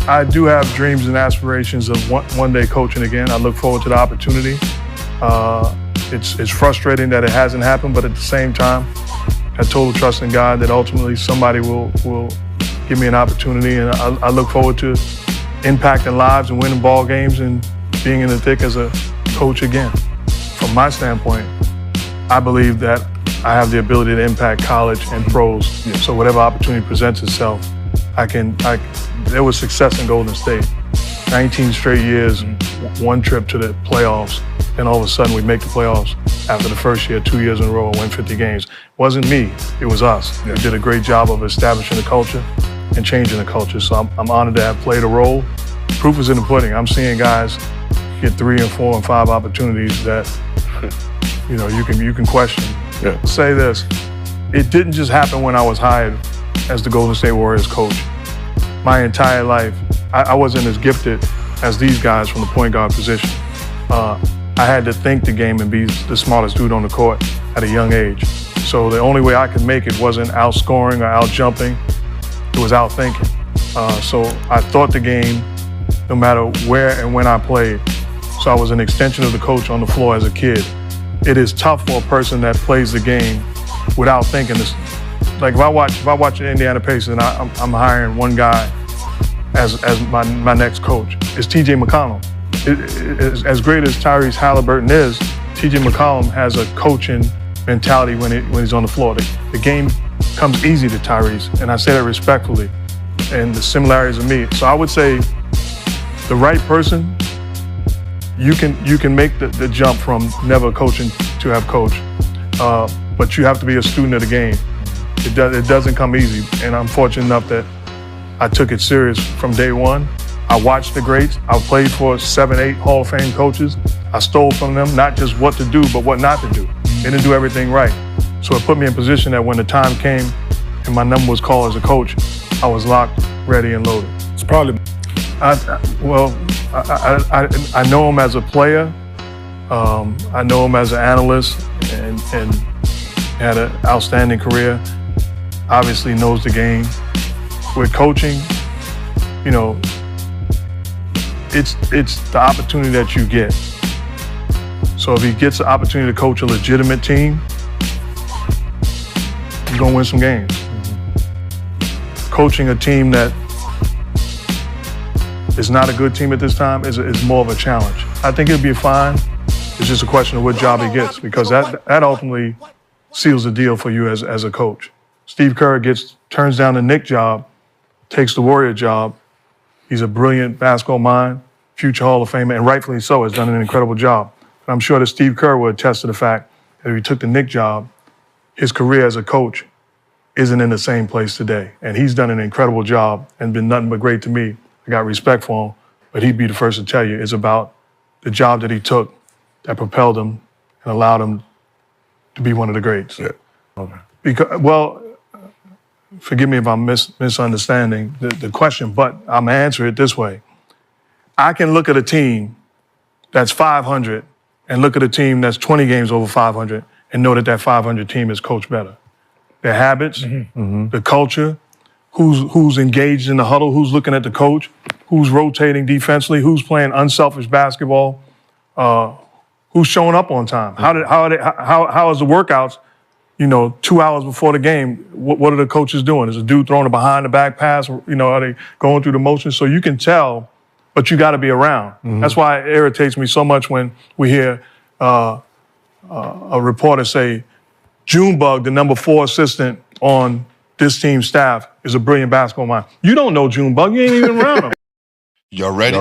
I do have dreams and aspirations of one day coaching again. I look forward to the opportunity. It's frustrating that it hasn't happened, but at the same time, I have total trust in God that ultimately somebody will give me an opportunity, and I look forward to impacting lives and winning ball games and being in the thick as a coach again. From my standpoint, I believe that I have the ability to impact college and pros. Yeah. So whatever opportunity presents itself, there was success in Golden State. 19 straight years, one trip to the playoffs, and all of a sudden we make the playoffs after the first year, 2 years in a row, and win 50 games. It wasn't me, it was us. Yeah. We did a great job of establishing the culture and changing the culture. So I'm honored to have played a role. Proof is in the pudding. I'm seeing guys get 3 and 4 and 5 opportunities that you can question. Yeah. I'll say this, it didn't just happen when I was hired as the Golden State Warriors coach. My entire life, I wasn't as gifted as these guys from the point guard position. I had to think the game and be the smartest dude on the court at a young age. So the only way I could make it wasn't outscoring or outjumping, it was outthinking. So I thought the game no matter where and when I played. So I was an extension of the coach on the floor as a kid. It is tough for a person that plays the game without thinking this. Like if I watch the Indiana Pacers and I'm hiring one guy as my next coach, it's T.J. McConnell. As great as Tyrese Halliburton is, T.J. McConnell has a coaching mentality when he's on the floor. The game comes easy to Tyrese, and I say that respectfully, and the similarities of me. So I would say the right person, you can make the jump from never coaching to have coached, but you have to be a student of the game. It doesn't come easy, and I'm fortunate enough that I took it serious from day one. I watched the greats. I played for 7, 8 Hall of Fame coaches. I stole from them, not just what to do, but what not to do. They didn't do everything right. So it put me in position that when the time came and my number was called as a coach, I was locked, ready, and loaded. It's probably... I know him as a player. I know him as an analyst and had an outstanding career. Obviously knows the game. With coaching, it's the opportunity that you get. So if he gets the opportunity to coach a legitimate team, he's gonna win some games. Coaching a team that is not a good team at this time is more of a challenge. I think it'll be fine. It's just a question of what job he gets, because that ultimately seals the deal for you as a coach. Steve Kerr turns down the Knick job, takes the Warrior job. He's a brilliant basketball mind, future Hall of Famer, and rightfully so, has done an incredible job. And I'm sure that Steve Kerr would attest to the fact that if he took the Knick job, his career as a coach isn't in the same place today. And he's done an incredible job and been nothing but great to me. I got respect for him, but he'd be the first to tell you it's about the job that he took that propelled him and allowed him to be one of the greats. Yeah. Okay. Because, forgive me if I'm misunderstanding the question, but I'm gonna answer it this way. I can look at a team that's 500 and look at a team that's 20 games over 500 and know that 500 team is coached better. Their habits, the culture, who's engaged in the huddle, who's looking at the coach, who's rotating defensively, who's playing unselfish basketball, who's showing up on time. How is the workouts? 2 hours before the game, what are the coaches doing? Is a dude throwing a behind the back pass? Are they going through the motions? So you can tell, but you got to be around. That's why it irritates me so much when we hear a reporter say, Junebug, the number 4 assistant on this team's staff, is a brilliant basketball mind. You don't know Junebug. You ain't even around him. Y'all ready?